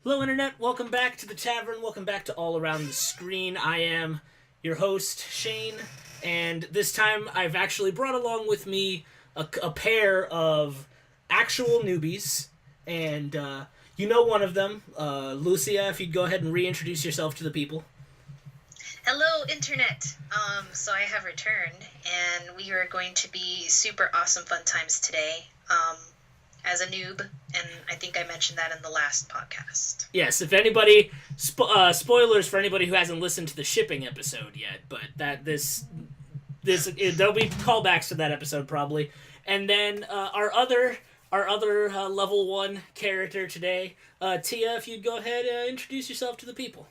Hello, Internet. Welcome back to the tavern. Welcome back to All Around the Screen. I am your host, Shane, and this time I've actually brought along with me a pair of actual newbies, and you know one of them, Lucia. If you'd go ahead and reintroduce yourself to the people. Hello, Internet. So I have returned, and we are going to be super awesome fun times today. As a noob, and I think I mentioned that in the last podcast. Yes, if anybody, spoilers for anybody who hasn't listened to the shipping episode yet, but there'll be callbacks to that episode probably, and then our other level 1 character today, Tia. If you'd go ahead, introduce yourself to the people.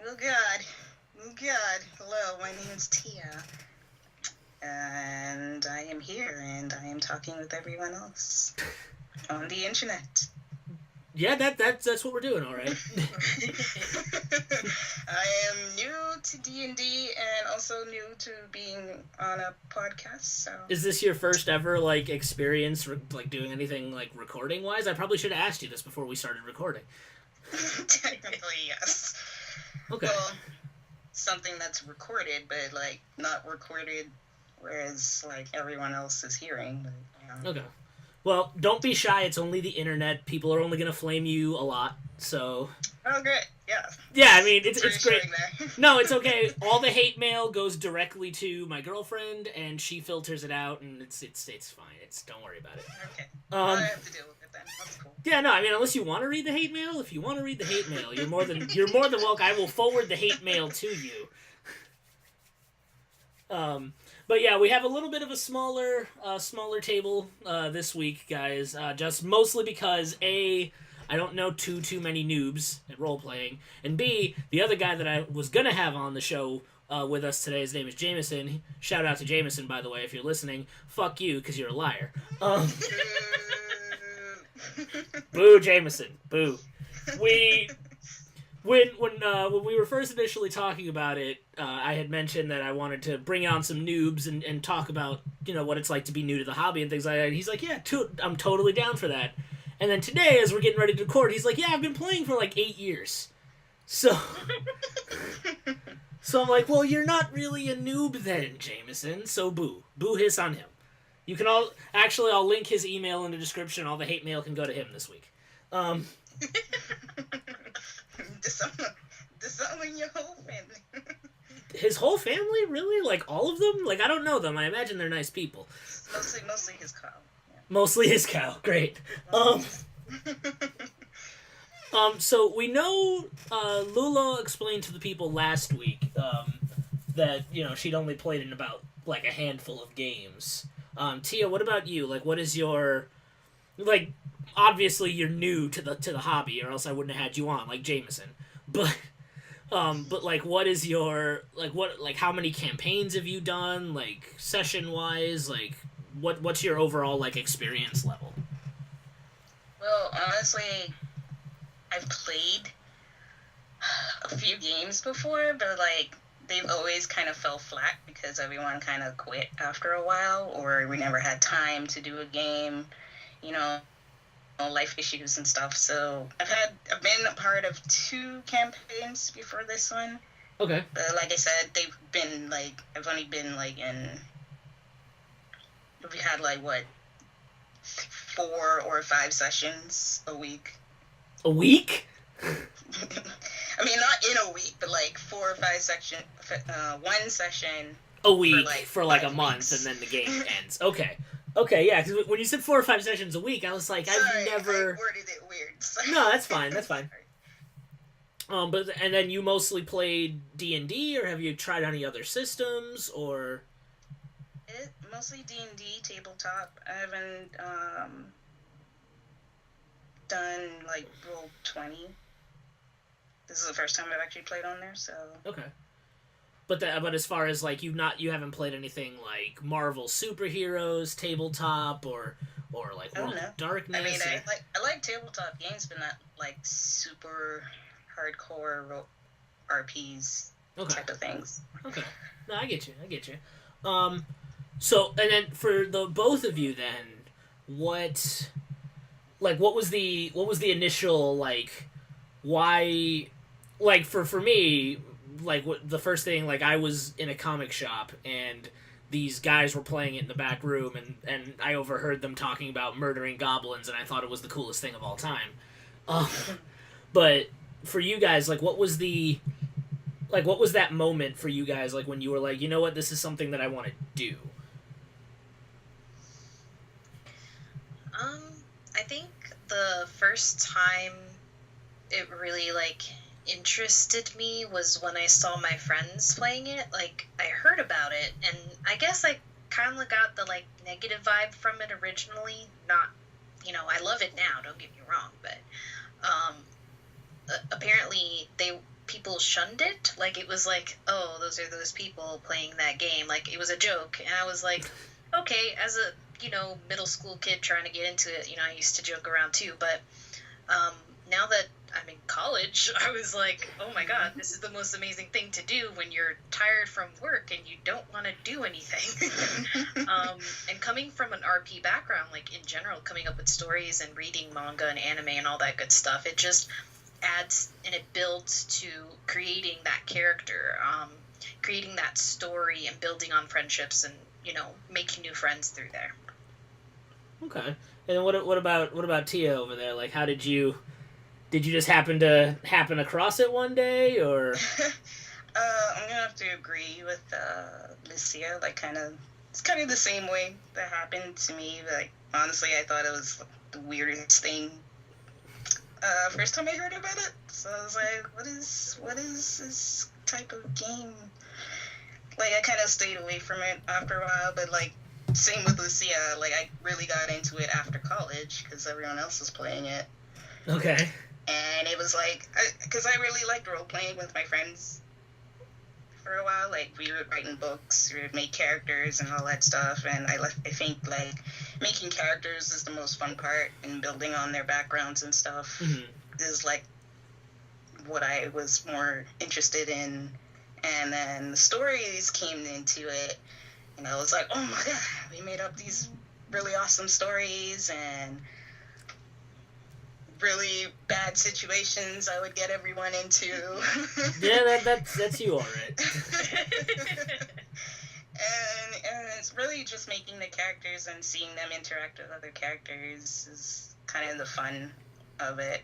Oh God. Hello, my name is Tia. And I am here, and I am talking with everyone else on the internet. Yeah, that's what we're doing, all right. I am new to D&D and also new to being on a podcast, so... Is this your first ever, experience, doing anything, recording-wise? I probably should have asked you this before we started recording. Technically, yes. Okay. Well, something that's recorded, but, not recorded... Whereas, everyone else is hearing. But, Okay. Well, don't be shy. It's only the internet. People are only going to flame you a lot, so... Oh, great. Yeah. Yeah, I mean, it's great. There. No, it's okay. All the hate mail goes directly to my girlfriend, and she filters it out, and it's fine. Don't worry about it. Okay. I have to deal with it then. That's cool. Yeah, no, I mean, unless you want to read the hate mail, if you want to read the hate mail, you're more than welcome. I will forward the hate mail to you. But yeah, we have a little bit of a smaller table this week, guys. Just mostly because A, I don't know too many noobs at role playing, and B, the other guy that I was gonna have on the show with us today, his name is Jameson. Shout out to Jameson, by the way, if you're listening. Fuck you, because you're a liar. Boo, Jameson. Boo. When we were first initially talking about it, I had mentioned that I wanted to bring on some noobs and talk about, what it's like to be new to the hobby and things like that. And he's like, yeah, I'm totally down for that. And then today, as we're getting ready to record, he's like, yeah, I've been playing for 8 years. So I'm like, well, you're not really a noob then, Jameson, so boo. Boo hiss on him. You can I'll link his email in the description. All the hate mail can go to him this week. Disowning your whole family. His whole family? Really? All of them? I don't know them. I imagine they're nice people. Mostly his cow. Yeah. Mostly his cow. Great. So we know Lulu explained to the people last week that, she'd only played in about, a handful of games. Tia, what about you? What is your... obviously you're new to the hobby, or else I wouldn't have had you on, like Jameson. But what is your how many campaigns have you done, session wise, what's your overall experience level? Well, honestly, I've played a few games before, but they've always kind of fell flat because everyone kind of quit after a while, or we never had time to do a game, life issues and stuff. So I've been a part of 2 campaigns before this one. Okay. But like I said, they've been I've only been we had 4 or 5 sessions a week. A week? I mean, not in a week, but 4 or 5 one session a week for a month, weeks. And then the game ends. Okay, yeah, because when you said 4 or 5 sessions a week, I was like, Sorry, I've never... I worded it weird. Sorry. No, that's fine. And then you mostly played D&D, or have you tried any other systems, or... Mostly D&D, tabletop. I haven't done, Roll20. This is the first time I've actually played on there, so... Okay. But as far as you haven't played anything like Marvel superheroes, tabletop, or World of Darkness. I mean, I like tabletop games, but not super hardcore RPs type of things. Okay, no, I get you. So and then for the both of you, then what like what was the initial like why like for me like what the first thing like I was in a comic shop and these guys were playing it in the back room and I overheard them talking about murdering goblins and I thought it was the coolest thing of all time. Um, but for you guys, like what was that moment for you guys like when you were like, you know what, this is something that I want to do? I think the first time it really like interested me was when I saw my friends playing it. Like I heard about it and I guess I kind of got the like negative vibe from it originally. Not, I love it now, don't get me wrong, but apparently people shunned it. Like it was like, oh, those are those people playing that game. Like it was a joke, and I was like, okay, as a middle school kid trying to get into it, I used to joke around too. But now that I'm in college, I was like, oh my god, this is the most amazing thing to do when you're tired from work and you don't want to do anything. And coming from an RP background, like in general, coming up with stories and reading manga and anime and all that good stuff, it just adds and it builds to creating that character, creating that story and building on friendships and, making new friends through there. Okay. And what about Tia over there? Like, how did you just happen across it one day, or? I'm gonna have to agree with Lucia. Like, it's kind of the same way that happened to me. Like, honestly, I thought it was the weirdest thing. First time I heard about it, so I was like, what is this type of game? Like, I kind of stayed away from it after a while, but like, same with Lucia, like, I really got into it after college, because everyone else was playing it. Okay. And it was like, because I really liked role-playing with my friends for a while. Like, we would write in books, we would make characters and all that stuff, and I think, like, making characters is the most fun part, and building on their backgrounds and stuff is, like, what I was more interested in. And then the stories came into it, and I was like, oh my god, we made up these really awesome stories, and really bad situations I would get everyone into. Yeah, that's you, all right. And it's really just making the characters and seeing them interact with other characters is kind of the fun of it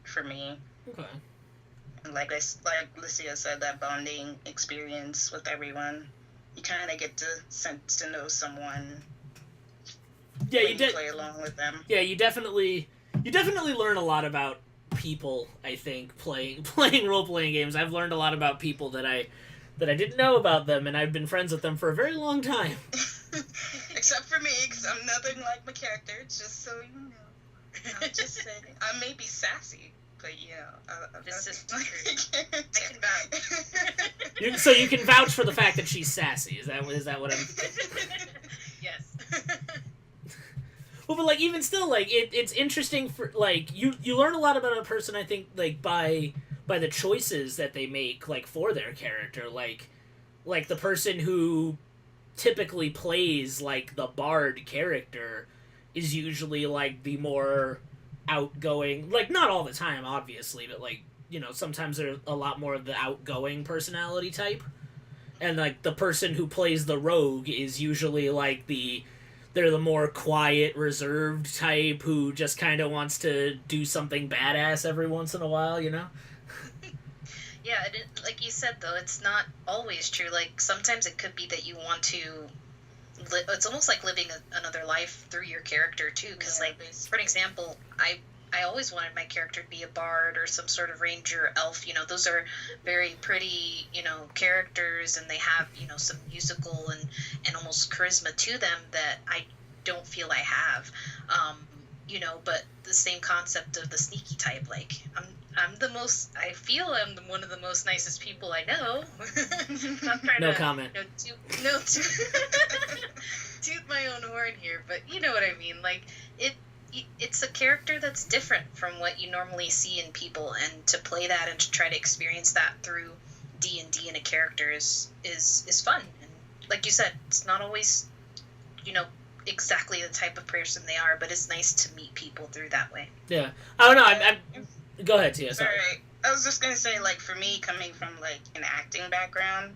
for me. Okay. Like Lucia said, that bonding experience with everyone, you kind of get to know someone. Yeah, you play along with them. Yeah, you definitely learn a lot about people. I think playing role playing games, I've learned a lot about people that I didn't know about them, and I've been friends with them for a very long time. Except for me, because I'm nothing like my character. Just so you know, I'm just saying. I may be sassy. But, this is true. I can vouch. So you can vouch for the fact that she's sassy. Is that what I'm? Yes. Well, but like even still, like it's interesting for like you learn a lot about a person. I think like by the choices that they make, like for their character, like the person who typically plays like the bard character is usually like the more outgoing, like not all the time obviously, but like sometimes they're a lot more of the outgoing personality type, and like the person who plays the rogue is usually like they're the more quiet, reserved type who just kind of wants to do something badass every once in a while, Yeah, like you said though, it's not always true. Like sometimes it could be that you want to it's almost like living another life through your character too, because like for an example, I always wanted my character to be a bard or some sort of ranger, elf. Those are very pretty characters, and they have some musical and almost charisma to them that I don't feel I have. But the same concept of the sneaky type, like I feel I'm one of the most nicest people I know. No comment. Toot my own horn here, but you know what I mean. Like it's a character that's different from what you normally see in people, and to play that and to try to experience that through D&D in a character is fun. And like you said, it's not always exactly the type of person they are, but it's nice to meet people through that way. Yeah. I don't know. Go ahead, Tia. Sorry. Alright. I was just gonna say, like, for me, coming from, like, an acting background,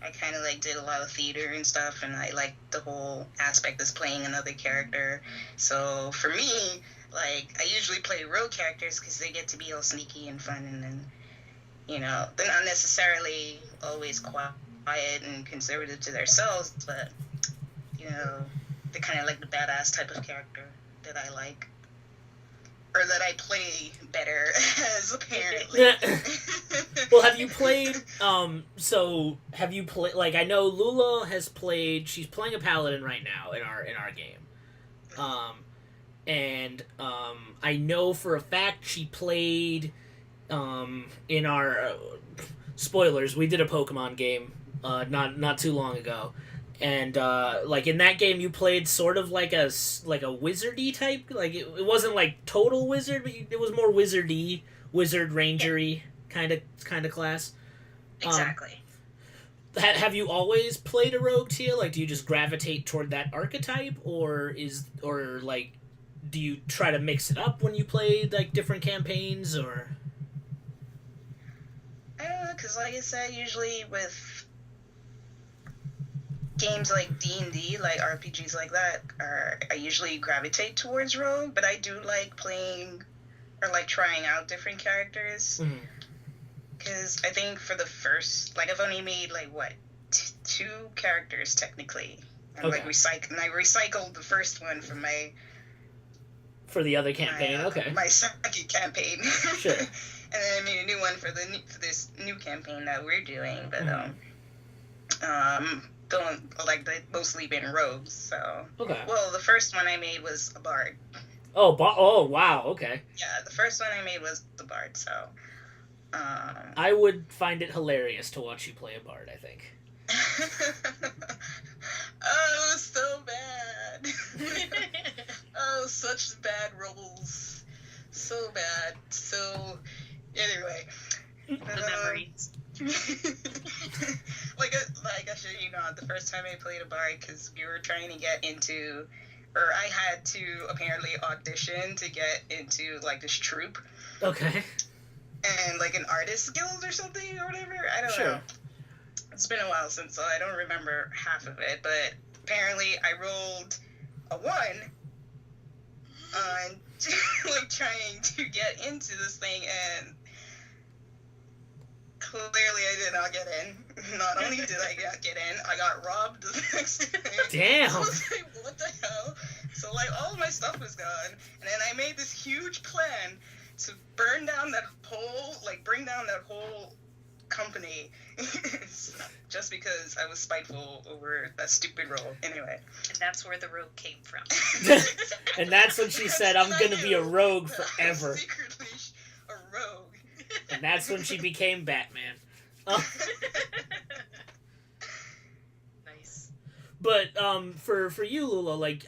I kind of, like, did a lot of theater and stuff, and I like the whole aspect of playing another character. So, for me, like, I usually play rogue characters because they get to be all sneaky and fun, and then, you know, they're not necessarily always quiet and conservative to themselves, but, you know, they're kind of like the badass type of character that I like. Or that I play better as, apparently. Well, have you played, have you played, like, I know Lulu has played, she's playing a paladin right now in our game. I know for a fact she played, in our, spoilers, we did a Pokemon game, not too long ago. And, like, in that game, you played sort of like a wizardy type. Like, it wasn't, like, total wizard, but it was more wizardy, wizard rangery kind of class. Exactly. Have you always played a rogue, Tia? Like, do you just gravitate toward that archetype? Or, like, do you try to mix it up when you play, like, different campaigns, or... I don't know, because, like I said, usually with games like D&D, like RPGs like that, I usually gravitate towards rogue, but I do like playing or like trying out different characters. Because I think for the first, like, I've only made like what 2 characters technically, and okay. like I recycled the first one for for the other campaign. My second campaign. Sure. And then I made a new one for this new campaign that we're doing, but don't like they've mostly been rogues. So okay. Well, the first one I made was a bard. Oh wow, okay. Yeah, the first one I made was the bard. So I would find it hilarious to watch you play a bard, I think. Oh, it was so bad. Oh, such bad roles. So bad. So anyway, The memories. like I should, you know, the first time I played a bard, because we were trying to get into, or I had to apparently audition to get into like this troupe. Okay. And like an artist guild or something or whatever. I don't Sure. know. It's been a while since, so I don't remember half of it. But apparently I rolled a 1 on like trying to get into this thing, and clearly I did not get in. Not only did I not get in, I got robbed the next day. Damn. I was like, what the hell? So like all of my stuff was gone, and then I made this huge plan to bring down that whole company just because I was spiteful over that stupid role. Anyway. And that's where the rogue came from. And that's when she said, I'm going to be a rogue forever. Secretly a rogue. And that's when she became Batman. Nice. But for you, Lulu, like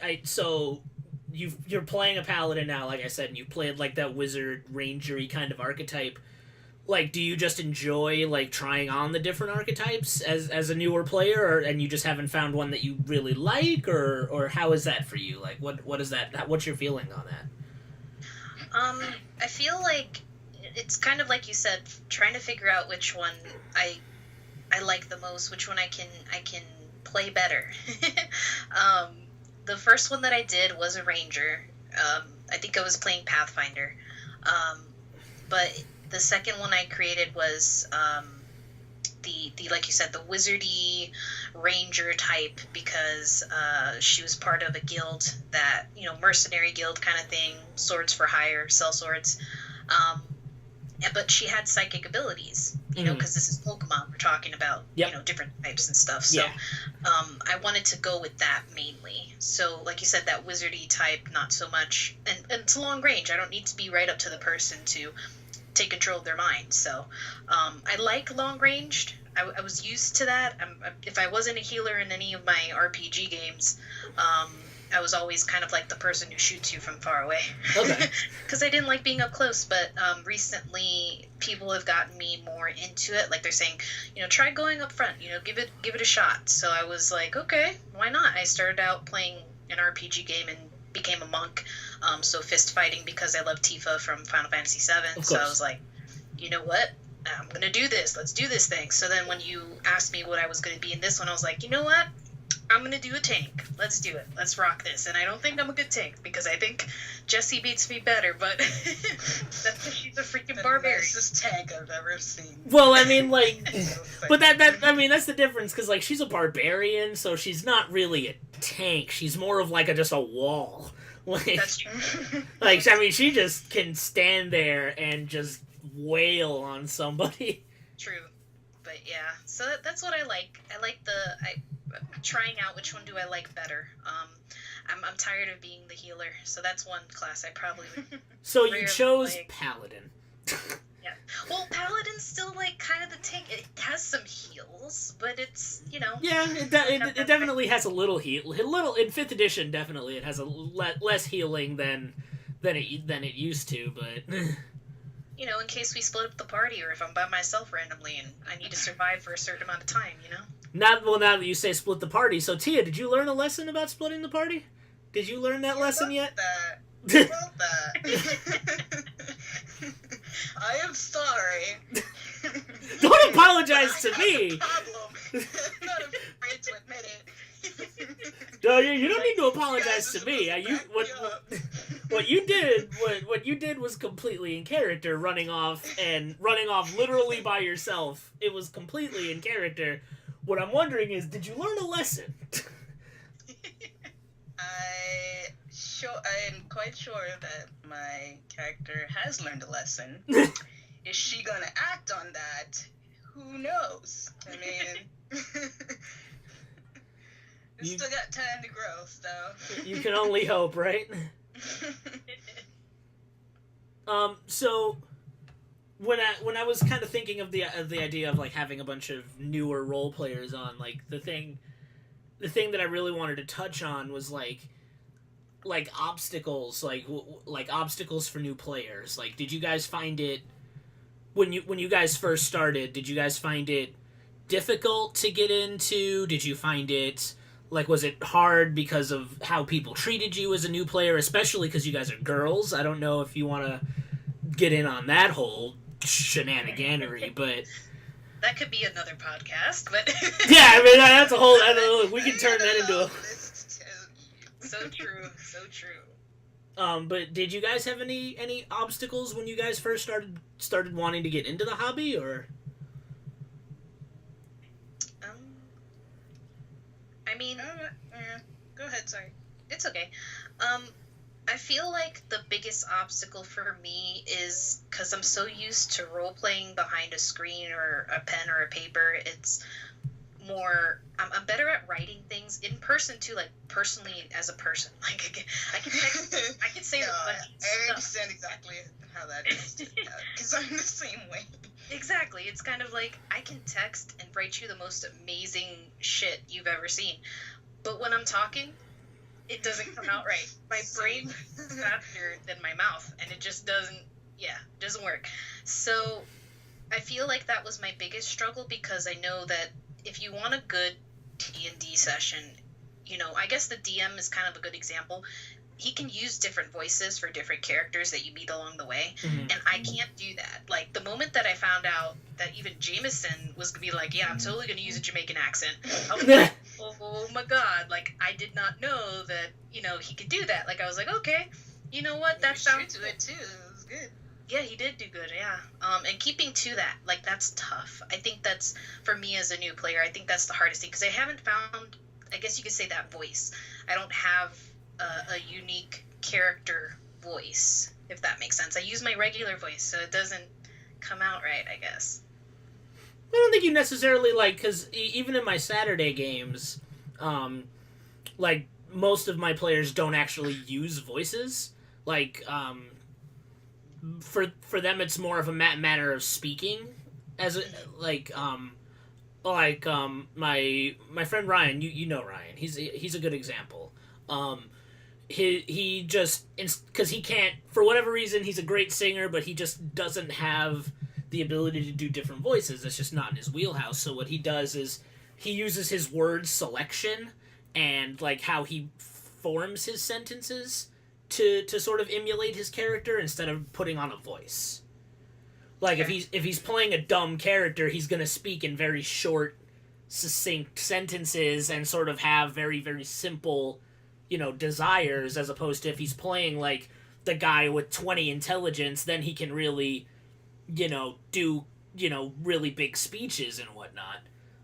you're playing a paladin now, like I said, and you played like that wizard rangery kind of archetype. Like, do you just enjoy like trying on the different archetypes as a newer player, and you just haven't found one that you really like, or how is that for you? Like, what is that? What's your feeling on that? I feel like it's kind of like you said, trying to figure out which one I like the most, which one I can play better. The first one that I did was a ranger. I think I was playing Pathfinder. But the second one I created was the like you said, the wizardy ranger type, because she was part of a guild that, you know, mercenary guild kind of thing, swords for hire, sell swords. But she had psychic abilities, you know, because this is Pokemon. We're talking about, you know, different types and stuff. So I wanted to go with that mainly. So, like you said, that wizardy type, not so much. And it's long range. I don't need to be right up to the person to take control of their mind. So I like long ranged. I was used to that. If I wasn't a healer in any of my RPG games, I was always kind of like the person who shoots you from far away. Okay. Because I didn't like being up close, but recently people have gotten me more into it. Like they're saying, you know, try going up front, you know, give it a shot. So I was like, okay, why not? I started out playing an RPG game and became a monk. So fist fighting because I love Tifa from Final Fantasy VII. So I was like, you know what? I'm going to do this. Let's do this thing. So then when you asked me what I was going to be in this one, I was like, you know what? I'm going to do a tank. Let's do it. Let's rock this. And I don't think I'm a good tank because I think Jessie beats me better, but that's because she's a freaking barbarian. The nicest tank I've ever seen. Well, I mean, like, but that's the difference because, like, she's a barbarian, so she's not really a tank. She's more of, like, just a wall. Like, That's true. like, I mean, she just can stand there and just wail on somebody. True. But yeah, so that's what I like. I like trying out which one do I like better. I'm tired of being the healer, so that's one class I probably would. So you chose Paladin. Yeah. Well, Paladin's still like kind of the tank. It has some heals, but it's, you know. Yeah, it definitely has a little heal. Little in 5th edition, definitely it has a less healing than it used to, but. You know, in case we split up the party, or if I'm by myself randomly and I need to survive for a certain amount of time, you know? Now that you say split the party, so Tia, did you learn a lesson about splitting the party? Did you learn that lesson yet? About that. I am sorry. Don't apologize to me. Problem. I'm not afraid to admit it. No, you don't need to apologize to me. What you did was completely in character, running off literally by yourself. It was completely in character. What I'm wondering is, did you learn a lesson? I'm quite sure that my character has learned a lesson. Is she gonna act on that? Who knows? I mean, we still got time to grow, so. You can only hope, right? So when I was kind of thinking of the idea of like having a bunch of newer role players on, like the thing that I really wanted to touch on was like obstacles, like obstacles for new players. Like, did you guys find it when you guys first started? Did you guys find it difficult to get into? Did you find it like, was it hard because of how people treated you as a new player, especially because you guys are girls? I don't know if you want to get in on that whole shenaniganery, but that could be another podcast. But yeah, I mean that's a whole. We can turn that into a. So true, so true. But did you guys have any obstacles when you guys first started wanting to get into the hobby, or? I mean, go ahead. Sorry, it's okay. I feel like the biggest obstacle for me is because I'm so used to role playing behind a screen or a pen or a paper. It's more. I'm better at writing things in person too, like personally as a person. Like I can say no, I understand exactly how that is, because I'm the same way. Exactly. It's kind of like I can text and write you the most amazing shit you've ever seen, but when I'm talking, it doesn't come out right. My brain is faster than my mouth, and it just doesn't work. So I feel like that was my biggest struggle, because I know that if you want a good D&D session, you know, I guess the DM is kind of a good example. He can use different voices for different characters that you meet along the way, and I can't do that. Like, the moment that I found out that even Jameson was going to be like, yeah, I'm totally going to use a Jamaican accent, I was like, oh my god, like, I did not know that, you know, he could do that. Like, I was like, okay, you know what, that sounds good too. It was good. Yeah, he did do good, yeah. And keeping to that, like, that's tough. I think that's, for me as a new player, I think that's the hardest thing, because I haven't found, I guess you could say, that voice. I don't have a unique character voice, if that makes sense. I use my regular voice, so it doesn't come out right, I guess. I don't think you necessarily, like, because even in my Saturday games, like, most of my players don't actually use voices. Like, for them, it's more of a matter of speaking. As a, like my friend Ryan, you know Ryan. He's a good example. He just, because he can't, for whatever reason, he's a great singer, but he just doesn't have the ability to do different voices. It's just not in his wheelhouse. So what he does is he uses his word selection and like how he forms his sentences to sort of emulate his character instead of putting on a voice. Like, if he's playing a dumb character, he's gonna speak in very short, succinct sentences and sort of have very, very simple, desires, as opposed to if he's playing, like, the guy with 20 intelligence, then he can really, do, really big speeches and whatnot.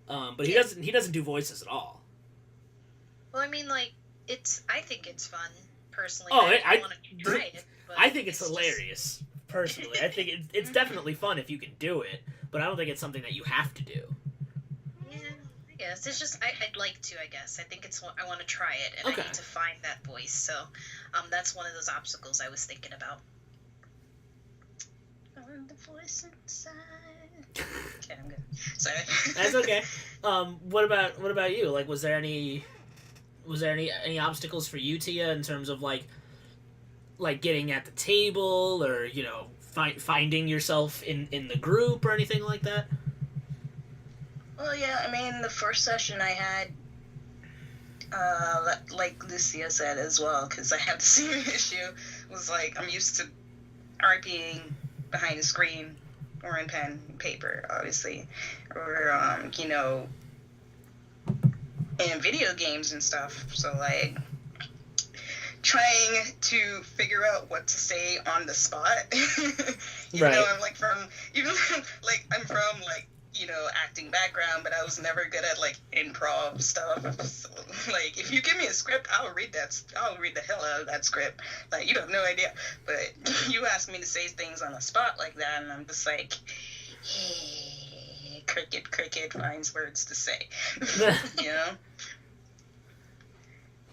But he doesn't do voices at all. Well, I mean, like, I think it's fun, personally. Oh, I want to try it. But I think it's hilarious. Personally, I think it's definitely fun if you can do it, but I don't think it's something that you have to do. Yeah, I guess it's just I'd like to. I guess I think I want to try it, and Okay. I need to find that voice. So, that's one of those obstacles I was thinking about. The voice inside. Okay, I'm good. Sorry. That's okay. What about you? Like, was there any obstacles for you, Tia, in terms of like getting at the table, or finding yourself in the group or anything like that? Well, yeah, I mean, the first session I had, like Lucia said as well, because I had the same issue, was like, I'm used to RPing behind a screen, or in pen and paper, obviously, or, in video games and stuff, so, like, trying to figure out what to say on the spot. Even though I'm I'm from acting background, but I was never good at like improv stuff. So, like, if you give me a script, I'll read the hell out of that script. Like, you have no idea. But you ask me to say things on the spot like that, and I'm just like, hey, cricket finds words to say.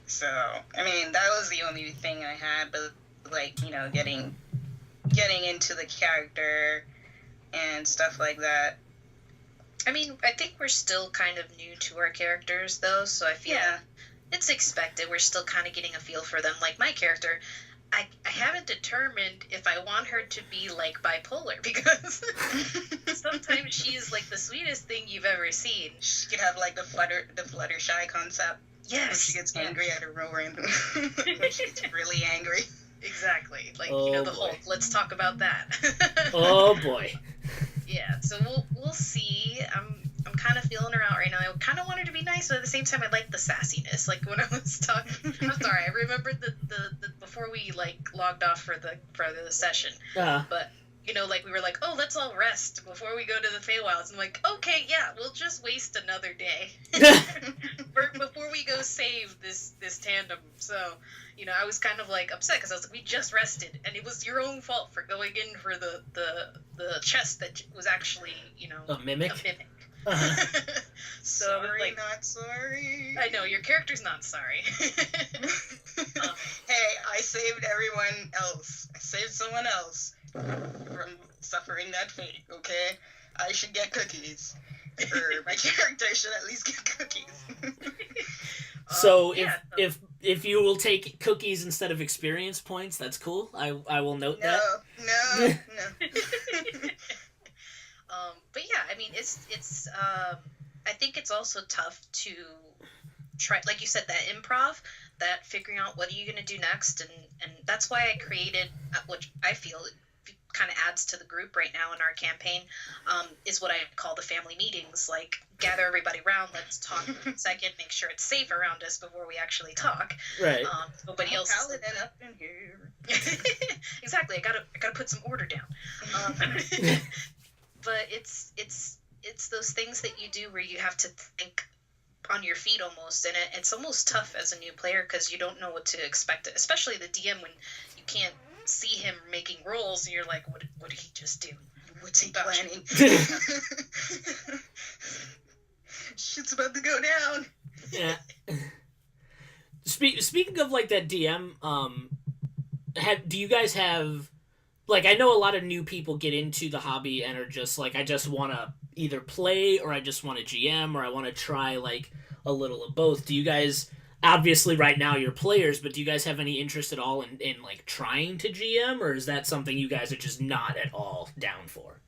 So, I mean, that was the only thing I had, but, like, getting into the character and stuff like that. I mean, I think we're still kind of new to our characters, though, so I feel it's expected. We're still kind of getting a feel for them. Like, my character, I haven't determined if I want her to be, like, bipolar, because sometimes she's, like, the sweetest thing you've ever seen. She could have, like, the Fluttershy concept. Yes. When she gets angry at her random. When she gets really angry. Exactly. Like, Oh, the boy. Hulk. Let's talk about that. Oh boy. Yeah, so we'll see. I'm kind of feeling her out right now. I kind of want her to be nice, but at the same time, I like the sassiness. Like, when I was talking, I'm sorry, I remembered the before we like logged off for the session. But like we were like, oh, let's all rest before we go to the Feywilds. I'm like, okay, yeah, we'll just waste another day before we go save this tandem. So, I was kind of like upset because I was like, we just rested, and it was your own fault for going in for the chest that was actually a mimic. So Sorry, like, not sorry. I know your character's not sorry. Hey, I saved everyone else. I saved someone else from suffering that fate, okay? I should get cookies. Or my character should at least get cookies. So if you will take cookies instead of experience points, that's cool. I will note that. No. But yeah, I mean, it's I think it's also tough to try, like you said, that improv, that figuring out what are you going to do next, and that's why I created, which I feel kind of adds to the group right now in our campaign, is what I call the family meetings. Like, gather everybody around, let's talk for a second, make sure it's safe around us before we actually talk. Right. Nobody else is Paladin up in here. Exactly. I gotta put some order down. But it's those things that you do where you have to think on your feet almost, and it's almost tough as a new player because you don't know what to expect, especially the DM, when you can't see him making rolls and you're like, what did he just do? What's he planning? Shit's about to go down. Yeah. Speaking of like that DM, do you guys have, like, I know a lot of new people get into the hobby and are just like, I just want to either play, or I just want to GM, or I want to try like a little of both. Do you guys, obviously right now you're players, but do you guys have any interest at all in like trying to GM, or is that something you guys are just not at all down for?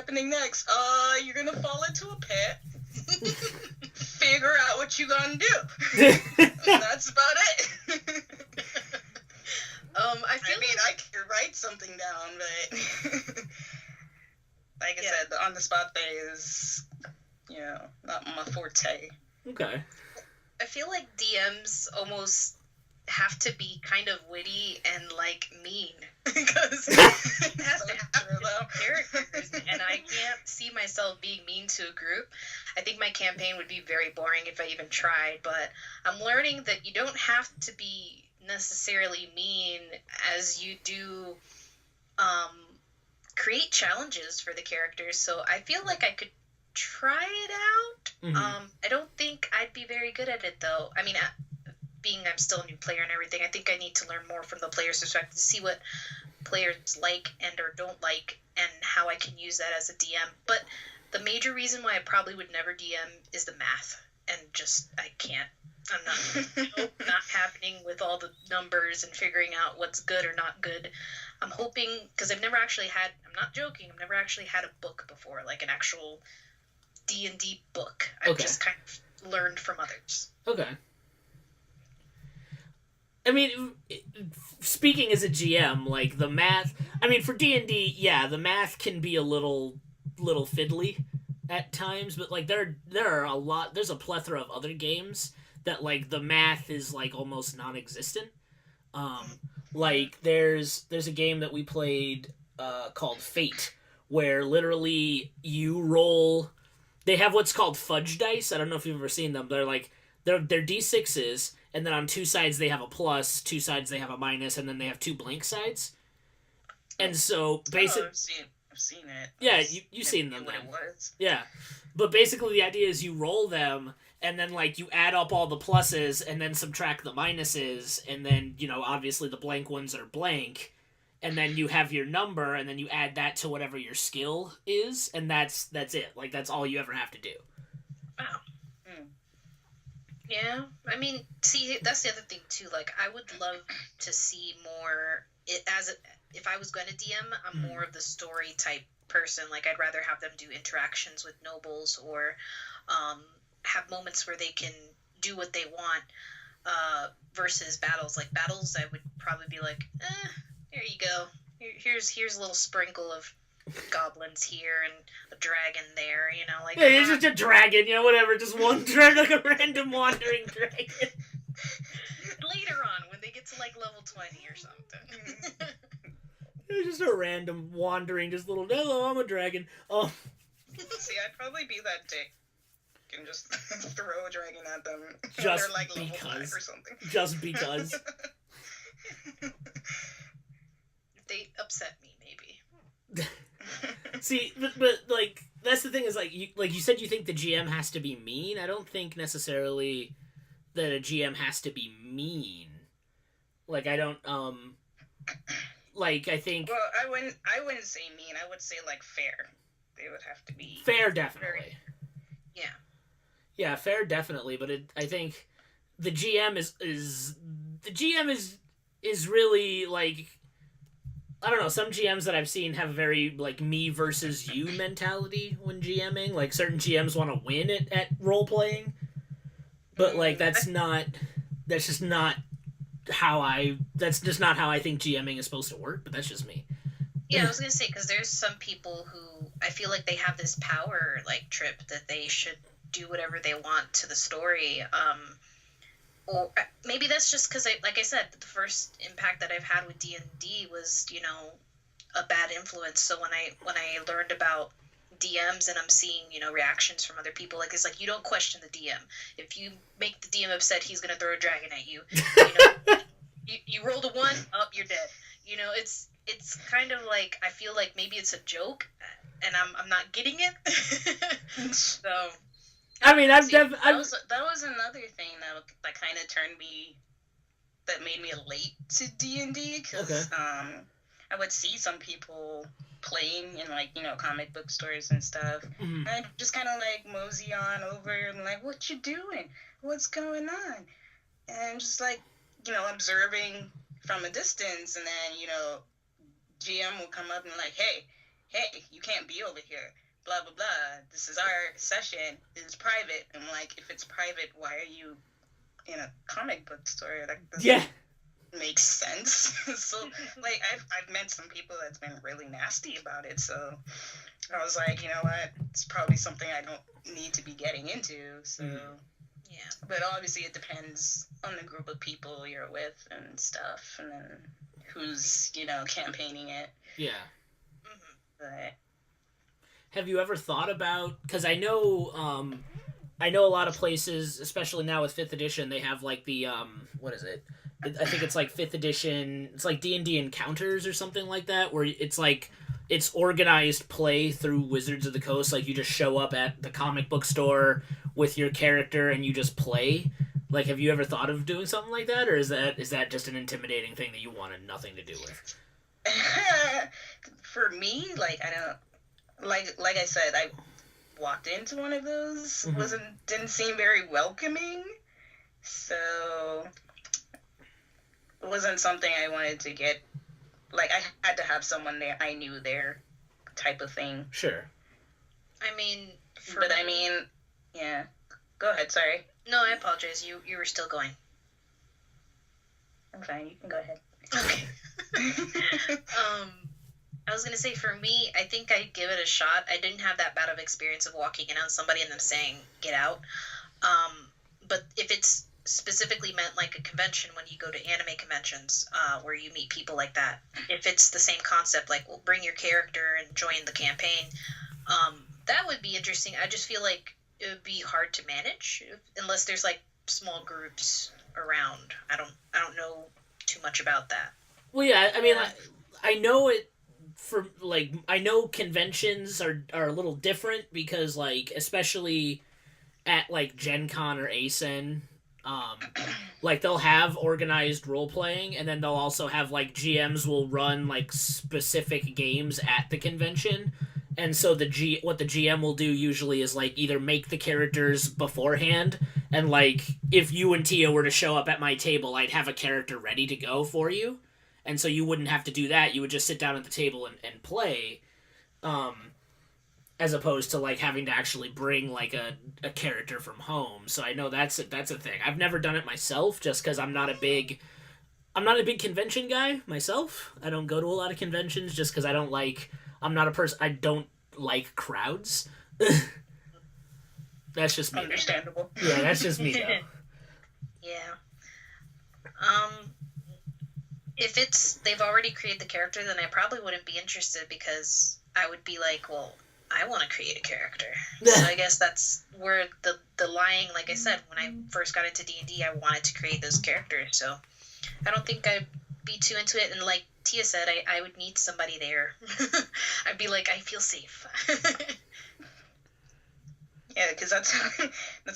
happening next? You're gonna fall into a pit. Figure out what you gonna do. And that's about it. I could write something down, but like I said, the on-the-spot thing is, not my forte. Okay. I feel like DMs almost have to be kind of witty and like mean because it has to happen with characters, and I can't see myself being mean to a group. I think my campaign would be very boring if I even tried, but I'm learning that you don't have to be necessarily mean as you do create challenges for the characters, so I feel like I could try it out. Mm-hmm. I don't think I'd be very good at it, though. I mean, being I'm still a new player and everything, I think I need to learn more from the player's perspective to see what players like and or don't like and how I can use that as a DM. But the major reason why I probably would never DM is the math, and just I can't. I'm not not happening with all the numbers and figuring out what's good or not good. I'm hoping, because I've never actually had, I'm not joking, I've never actually had a book before, like an actual D&D book. I've just kind of learned from others. Okay. I mean, speaking as a GM, like, the math... I mean, for D&D, yeah, the math can be a little fiddly at times, but, like, there are a lot... There's a plethora of other games that, like, the math is, like, almost non-existent. Like, there's a game that we played called Fate, where literally you roll... They have what's called fudge dice. I don't know if you've ever seen them. They're like... They're D6s, and then on two sides they have a plus, two sides they have a minus, and then they have two blank sides. And so, basically... I've seen it. Yeah, you've seen them. What it was. Yeah. But basically the idea is you roll them, and then, like, you add up all the pluses, and then subtract the minuses, and then, obviously the blank ones are blank, and then you have your number, and then you add that to whatever your skill is, and that's it. Like, that's all you ever have to do. Wow. Yeah, I mean, see, that's the other thing, too. Like, I would love to see more, if I was going to DM, I'm more of the story type person. Like, I'd rather have them do interactions with nobles or have moments where they can do what they want versus battles. Like, battles, I would probably be like, here you go. Here's a little sprinkle of goblins here and a dragon there, like... Yeah, it's just a dragon, whatever, just one dragon, like a random wandering dragon. Later on, when they get to, like, level 20 or something. It's just a random wandering, just little, hello, I'm a dragon. Oh. See, I'd probably be that dick and just throw a dragon at them. Just they're, like, level 5 because. or something. Just because. If they upset me, maybe. See, but like, that's the thing is, like you said you think the GM has to be mean. I don't think necessarily that a GM has to be mean. Like, I don't, like, I think... Well, I wouldn't say mean. I would say, like, fair. They would have to be... Fair, definitely. Yeah. Yeah, fair, definitely, but I think the GM is really, like... I don't know, some GMs that I've seen have a very, like, me versus you mentality when GMing. Like, certain GMs want to win at role-playing. But, like, that's just not how I think GMing is supposed to work, but that's just me. Yeah, I was going to say, because there's some people who I feel like they have this power, like, trip that they should do whatever they want to the story. Or maybe that's just because, like I said, the first impact that I've had with D&D was, a bad influence. So when I learned about DMs and I'm seeing, reactions from other people, like, it's like, you don't question the DM. If you make the DM upset, he's going to throw a dragon at you. You rolled a 1, you're dead. It's kind of like, I feel like maybe it's a joke, and I'm not getting it. So... I mean, that was another thing that kind of that made me late to D&D, because I would see some people playing in, like, comic book stores and stuff, and I just kind of, like, mosey on over and, like, what you doing? What's going on? And just, like, observing from a distance, and then, GM will come up and, like, hey, hey, you can't be over here. Blah, blah, blah. This is our session. It's private. I'm like, if it's private, why are you in a comic book store? That doesn't make sense. So, like, I've met some people that's been really nasty about it. So I was like, you know what? It's probably something I don't need to be getting into. So, Yeah. but obviously it depends on the group of people you're with and stuff, and then who's, campaigning it. Yeah. But have you ever thought about, because I know a lot of places, especially now with 5th edition, they have like the what is it, I think it's like 5th edition, it's like D&D Encounters or something like that, where it's like it's organized play through Wizards of the Coast. Like you just show up at the comic book store with your character and you just play. Like, have you ever thought of doing something like that, or is that just an intimidating thing that you wanted nothing to do with? For me, like, I don't, like I said, I walked into one of those, didn't seem very welcoming, so it wasn't something I wanted to get. Like, I had to have someone there I knew there, type of thing. Sure. I mean, yeah. Go ahead, sorry. No, I apologize. You were still going. I'm fine, you can go ahead. Okay. I was gonna say, for me, I think I'd give it a shot. I didn't have that bad of experience of walking in on somebody and them saying, get out. But if it's specifically meant like a convention, when you go to anime conventions, where you meet people like that, if it's the same concept, like, well, bring your character and join the campaign, that would be interesting. I just feel like it would be hard to manage unless there's like small groups around. I don't know too much about that. Well, yeah, I mean, I know it. For like, I know conventions are a little different because, like, especially at like Gen Con or ASEN, like they'll have organized role playing, and then they'll also have like GMs will run like specific games at the convention, and so what the GM will do usually is like either make the characters beforehand, and like if you and Tia were to show up at my table, I'd have a character ready to go for you. And so you wouldn't have to do that. You would just sit down at the table and play, as opposed to like having to actually bring like a character from home. So I know that's a thing. I've never done it myself, just because I'm not a big convention guy myself. I don't go to a lot of conventions just because I'm not a person. I don't like crowds. That's just me. Understandable. Yeah, that's just me though. Yeah. If they've already created the character, then I probably wouldn't be interested, because I would be like, well, I want to create a character. So I guess that's where the lying, like I said, when I first got into D&D, I wanted to create those characters. So I don't think I'd be too into it. And like Tia said, I would need somebody there. I'd be like, I feel safe. Yeah, because that's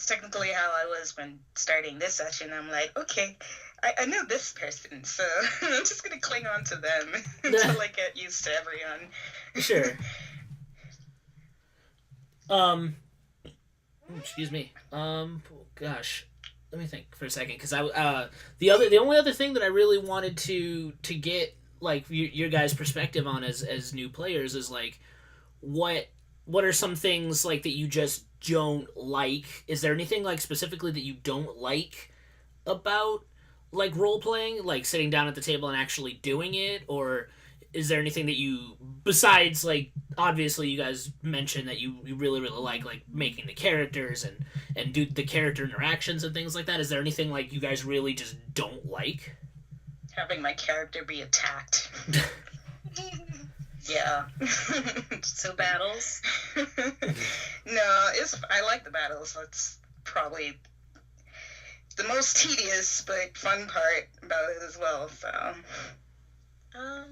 technically how I was when starting this session. I'm like, okay, I know this person, so I'm just going to cling on to them until I get used to everyone. Sure. Excuse me. Gosh, let me think for a second, because the only other thing that I really wanted to get like your guys' perspective on as new players is like, what are some things like that you just don't like? Is there anything like specifically that you don't like about like role playing, like sitting down at the table and actually doing it, or is there anything that you, besides like obviously you guys mentioned that you really like making the characters and do the character interactions and things like that? Is there anything like you guys really just don't like? Having my character be attacked. Yeah. So battles? No, I like the battles. That's probably the most tedious but fun part about it as well, so. I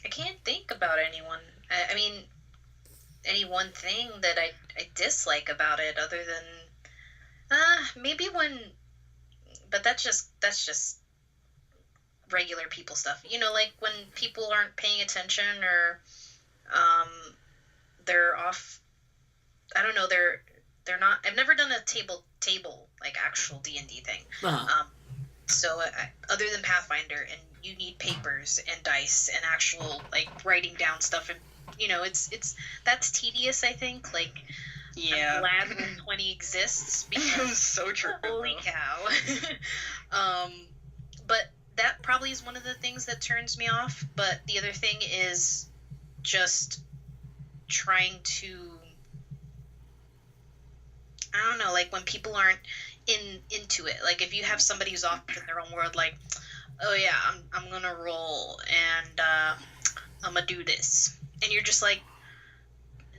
can't think about anyone. I mean, any one thing that I dislike about it, other than maybe when, but that's just regular people stuff. You know, like when people aren't paying attention, or they're off. I don't know. They're not. I've never done a table like actual D&D thing. Uh-huh. So other than Pathfinder, and you need papers and dice and actual like writing down stuff, and it's that's tedious, I think. Like, Yeah. I'm glad Roll20 exists because So true. holy cow. But that probably is one of the things that turns me off. But the other thing is just trying to, I don't know, like when people aren't into it. Like if you have somebody who's off in their own world, like, oh yeah, I'm gonna roll and I'm gonna do this, and you're just like,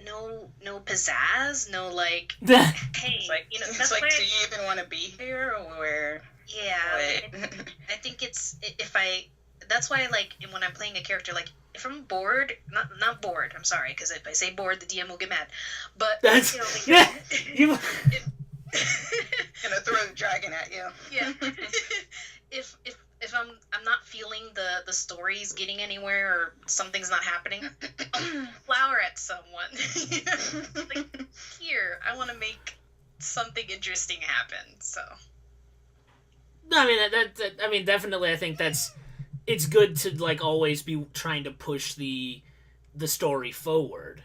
no pizzazz, no like, hey, it's like, that's like, why do you even want to be here, or yeah, I think that's why, like, when I'm playing a character, like, if I'm bored, not bored, I'm sorry, because if I say bored, the DM will get mad, but, that's, gonna throw the dragon at you. Yeah. If I'm not feeling the story's getting anywhere, or something's not happening, I'll flower at someone. Like, here, I want to make something interesting happen, so. No, I mean, I mean, definitely, I think it's good to, like, always be trying to push the story forward.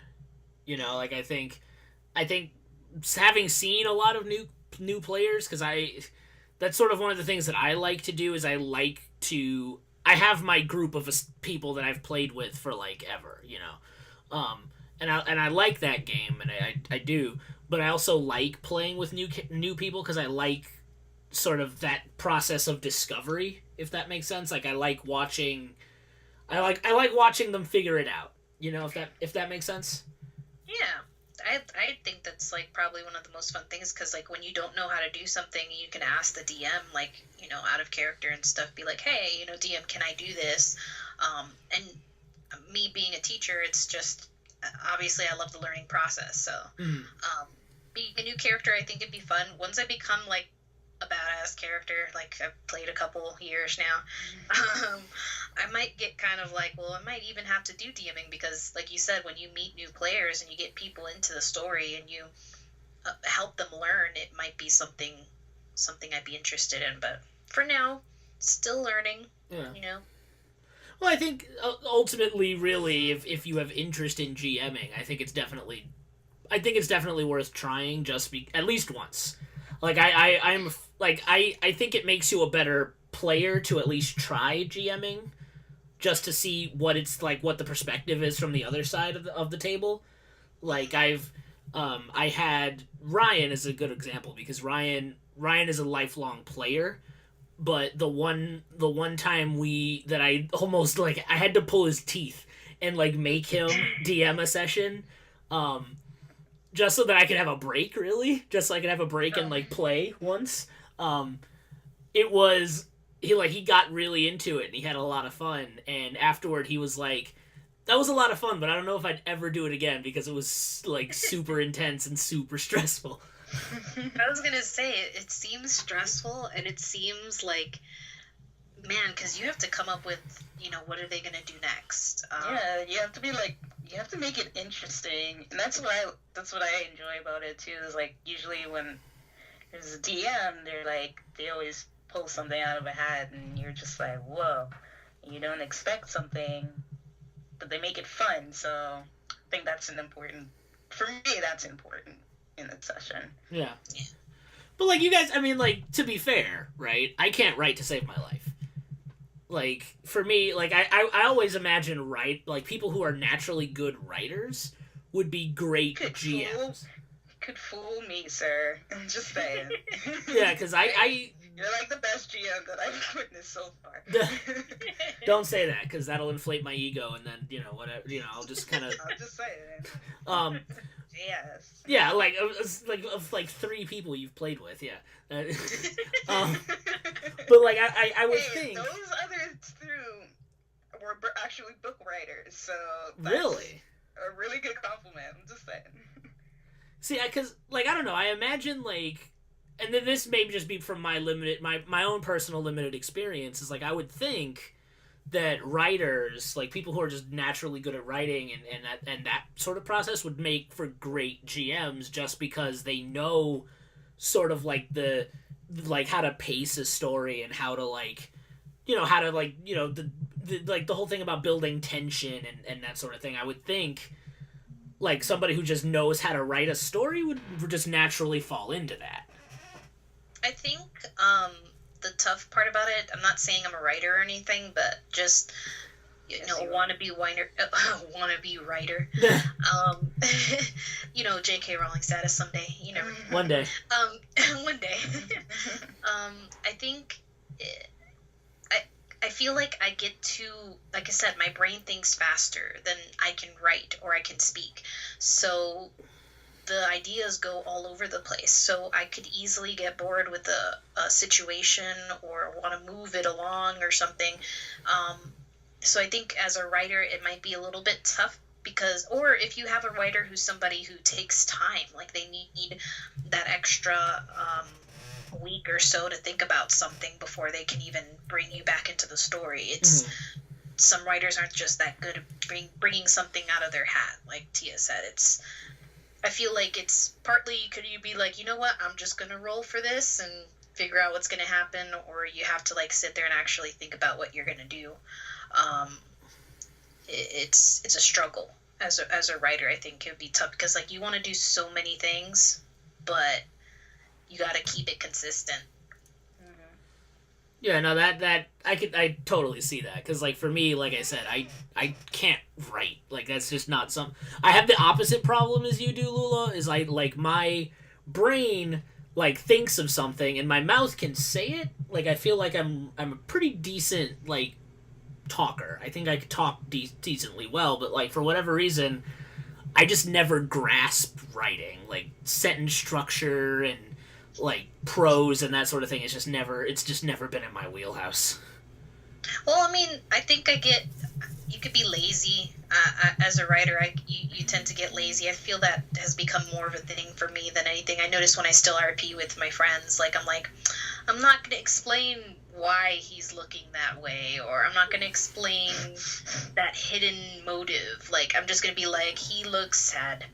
Like, I think having seen a lot of new players, because that's sort of one of the things that I like to do, is I have my group of people that I've played with for, like, ever, and I like that game, and I do, but I also like playing with new people, because I like sort of that process of discovery, if that makes sense. Like, I like watching them figure it out, if that makes sense. Yeah, I think that's, like, probably one of the most fun things, because, like, when you don't know how to do something, you can ask the DM, like, out of character and stuff, be like, hey, DM, can I do this? And me being a teacher, it's just, obviously I love the learning process, so being a new character, I think it'd be fun. Once I become, like, a badass character, like, I've played a couple years now, I might get kind of like, well, I might even have to do DMing, because, like you said, when you meet new players and you get people into the story and you help them learn, it might be something I'd be interested in. But for now, still learning. Yeah. Well, I think ultimately, really, if you have interest in GMing, I think it's definitely worth trying, at least once. Like, I think it makes you a better player to at least try GMing, just to see what it's like, what the perspective is from the other side of the table. Like, I had Ryan as a good example, because Ryan is a lifelong player, but the one time I almost, like, I had to pull his teeth and, like, make him DM a session, just so that I could have a break, really. Just so I could have a break and, like, play once. He got really into it, and he had a lot of fun. And afterward, he was like, that was a lot of fun, but I don't know if I'd ever do it again, because it was, like, super intense and super stressful. I was gonna say, it seems stressful, and it seems like, man, because you have to come up with, what are they gonna do next? Yeah, you have to be like, you have to make it interesting, and that's what I enjoy about it too. Is, like, usually when there's a DM, they always pull something out of a hat, and you're just like, whoa, you don't expect something, but they make it fun. So I think that's for me, that's important in a session. Yeah. But, like, you guys, I mean, like, to be fair, right, I can't write to save my life. Like, for me, like, I always imagine, like, people who are naturally good writers would be great GMs. Could fool me, sir. I'm just saying. Yeah, because you're, like, the best GM that I've witnessed so far. Don't say that, because that'll inflate my ego, and then, whatever, I'll just kind of... I'm just saying. Yes. Yeah, like, of 3 people you've played with, yeah. But, like, I would think... Those other 2 were actually book writers, so... Really? A really good compliment, I'm just saying. See, because, like, I don't know, I imagine, like... And then this may just be from my own personal limited experience, is, like, I would think that writers, like, people who are just naturally good at writing and that sort of process would make for great GMs, just because they know sort of, like, how to pace a story, and how to, like, how to like the whole thing about building tension and that sort of thing. I would think like somebody who just knows how to write a story would just naturally fall into that. I think the tough part about it, I'm not saying I'm a writer or anything, but just wannabe writer. J.K. Rowling status someday. You never. One day. One day. I think. I feel like I get to, like I said, my brain thinks faster than I can write or I can speak. So the ideas go all over the place. So I could easily get bored with a situation or want to move it along or something. So I think as a writer, it might be a little bit tough or if you have a writer who's somebody who takes time, like they need that extra week or so to think about something before they can even bring you back into the story. It's some writers aren't just that good at bringing something out of their hat, like Tia said. I feel like it's partly could you be like, you know what, I'm just gonna roll for this and figure out what's gonna happen, or you have to like sit there and actually think about what you're gonna do. It's a struggle as a writer. I think it would be tough because like you want to do so many things, but you got to keep it consistent. Yeah, no, that I totally see that because like for me, like I said, I can't write. Like that's just not I have the opposite problem as you do, Lula. Is like my brain like thinks of something and my mouth can say it. Like I feel like I'm a pretty decent like talker. I think I could talk decently well, but like for whatever reason, I just never grasp writing, like sentence structure and like prose and that sort of thing. It's just never been in my wheelhouse. Well, I mean, I think you could be lazy as a writer. You tend to get lazy. I feel that has become more of a thing for me than anything. I notice when I still RP with my friends, like I'm not going to explain why he's looking that way, or I'm not going to explain that hidden motive. Like I'm just going to be like, he looks sad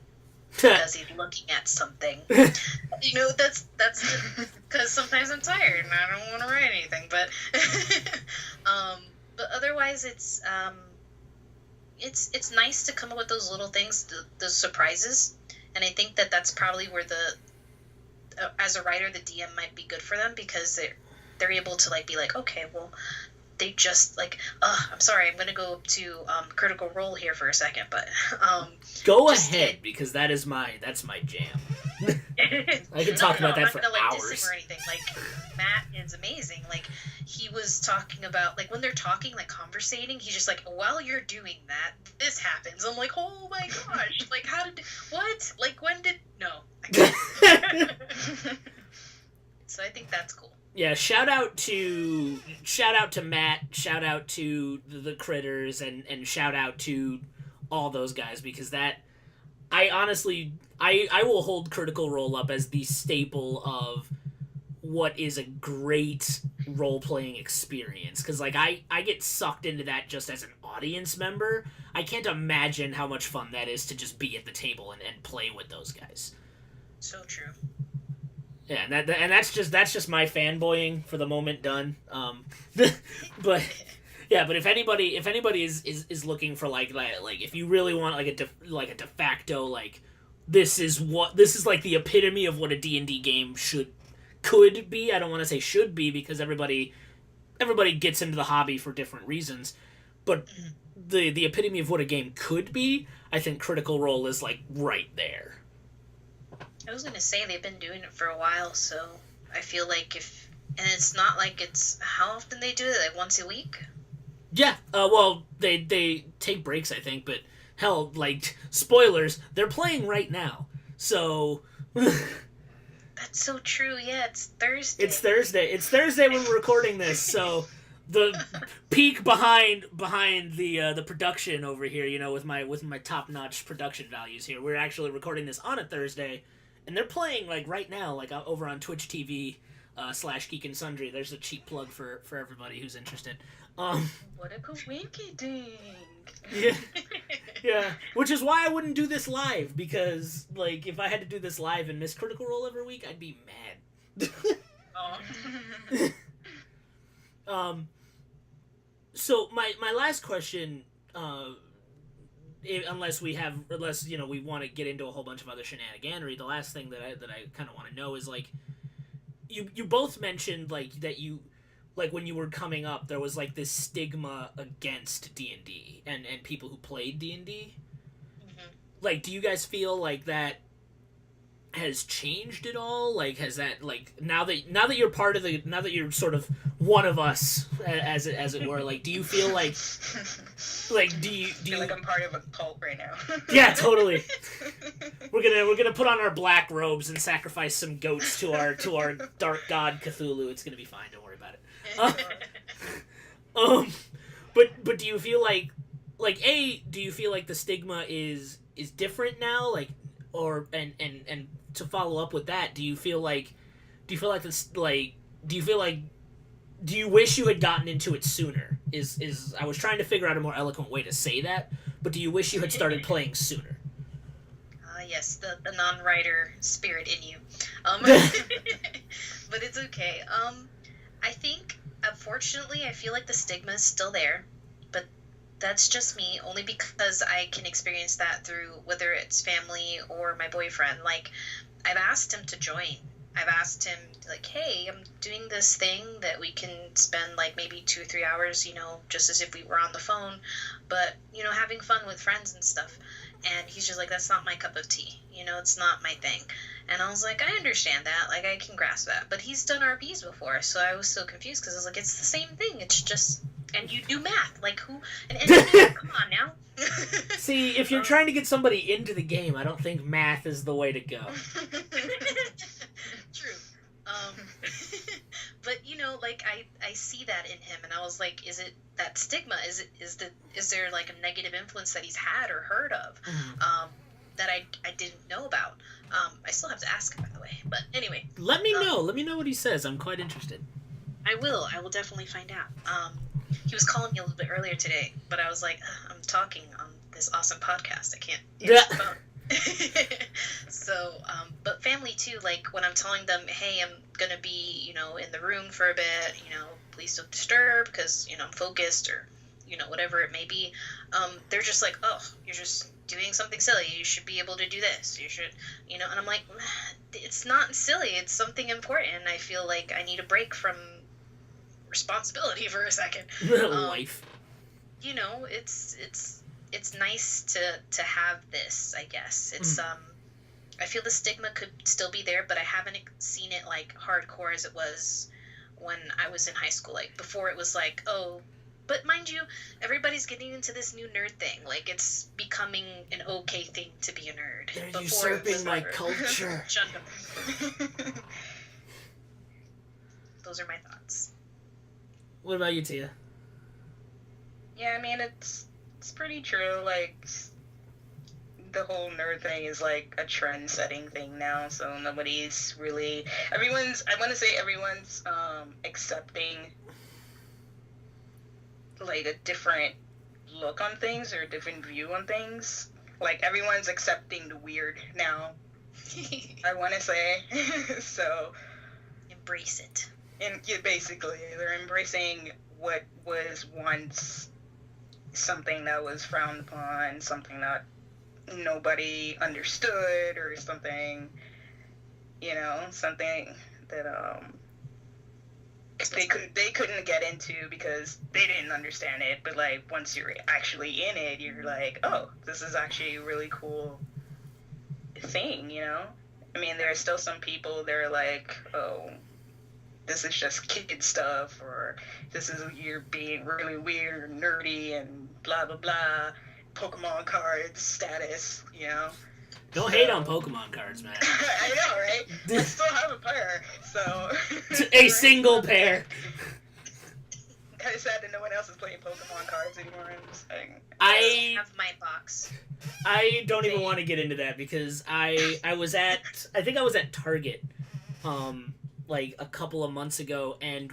because he's looking at something. That's because sometimes I'm tired and I don't want to write anything. But but otherwise, it's nice to come up with those little things, the surprises, and I think that's probably where as a writer, the DM might be good for them because they're able to like be like, okay, well, they just like, I'm sorry, I'm gonna go to Critical Role here for a second, but go ahead because that's my jam. I can talk about that for hours. Diss him or anything. Like Matt is amazing. Like he was talking about like when they're talking, like conversating, he's just like, while you're doing that, this happens. I'm like, oh my gosh, like how did what? Like when did no? So I think that's cool. Yeah, shout out to Matt, shout out to the critters, and shout out to all those guys because I honestly I will hold Critical Role up as the staple of what is a great role playing experience because like I get sucked into that just as an audience member. I can't imagine how much fun that is to just be at the table and play with those guys. So true. Yeah, and that's just my fanboying for the moment done. But yeah, but if anybody is looking for like if you really want like a de facto like this is like the epitome of what a D&D game could be. I don't want to say should be because everybody gets into the hobby for different reasons, but the epitome of what a game could be, I think Critical Role is like right there. I was gonna say they've been doing it for a while, so I feel like and it's not like it's how often they do it, like once a week. Yeah, well, they take breaks, I think, but hell, like spoilers, they're playing right now, so. That's so true. Yeah, it's Thursday. It's Thursday when we're recording this, so the peak behind the production over here, with my top notch production values here. We're actually recording this on a Thursday. And they're playing, like, right now, like, over on Twitch TV / Geek and Sundry. There's a cheap plug for everybody who's interested. What a coinky dink. Yeah. Yeah. Which is why I wouldn't do this live, because, like, if I had to do this live and miss Critical Role every week, I'd be mad. So my last question, unless we want to get into a whole bunch of other shenaniganery, the last thing that I kind of want to know is like, you both mentioned like that you, like when you were coming up, there was like this stigma against D&D and people who played D&D. Mm-hmm. Like, do you guys feel like that has changed at all? Like, has that, like, now that you're part of the, now that you're sort of one of us, as it were, like, do you feel like do you feel like I'm part of a cult right now? Yeah, totally. We're gonna put on our black robes and sacrifice some goats to our dark god Cthulhu. It's gonna be fine. Don't worry about it. But do you feel like do you feel like the stigma is different now? Like, or and to follow up with that, do you feel like this, like, do you wish you had gotten into it sooner? Is I was trying to figure out a more eloquent way to say that, but do you wish you had started playing sooner? Yes, the non-writer spirit in you. But it's okay. I think, unfortunately, I feel like the stigma is still there, but that's just me, only because I can experience that through whether it's family or my boyfriend. Like, I've asked him to join. I've asked him, like, hey, I'm doing this thing that we can spend, like, maybe 2 or 3 hours, just as if we were on the phone, but, having fun with friends and stuff. And he's just like, that's not my cup of tea. It's not my thing. And I was like, I understand that. Like, I can grasp that. But he's done RPs before, so I was so confused because I was like, it's the same thing. It's just, and you do math. Like, who? And come on now. See, if you're trying to get somebody into the game, I don't think math is the way to go. True. But like I see that in him, and I was like, is it that stigma? Is there like a negative influence that he's had or heard of, that I didn't know about? I still have to ask him, by the way. But anyway, let me know. Let me know what he says. I'm quite interested. I will definitely find out. He was calling me a little bit earlier today, but I was like, I'm talking on this awesome podcast. I can't answer the phone. So, but family too, like when I'm telling them, hey, I'm gonna be, in the room for a bit, please don't disturb because, I'm focused, or, whatever it may be, they're just like, oh, you're just doing something silly. You should be able to do this. You should, and I'm like, it's not silly. It's something important. I feel like I need a break from responsibility for a second. Life. It's nice to have this, I guess. It's I feel the stigma could still be there, but I haven't seen it like hardcore as it was when I was in high school. Like before, it was like, oh, but mind you, everybody's getting into this new nerd thing. Like it's becoming an okay thing to be a nerd. They're before usurping my culture. Shut up. Those are my thoughts. What about you, Tia? Yeah, I mean, it's pretty true. Like, the whole nerd thing is like a trend-setting thing now, so nobody's really... I want to say everyone's accepting, like, a different look on things or a different view on things. Like, everyone's accepting the weird now, I want to say. So... Embrace it. And yeah, basically, they're embracing what was once something that was frowned upon, something that nobody understood, or something, something that they couldn't get into because they didn't understand it. But like once you're actually in it, you're like, oh, this is actually a really cool thing, I mean, there are still some people that are like, oh, this is just kid stuff, or this is, you're being really weird and nerdy and blah blah blah, Pokemon cards status, Don't hate on Pokemon cards, man. I know, right? I still have a pair, so... A single pair. Kind of sad that no one else is playing Pokemon cards anymore. I'm just saying. I have my box. I don't even want to get into that because I think I was at Target, like a couple of months ago, and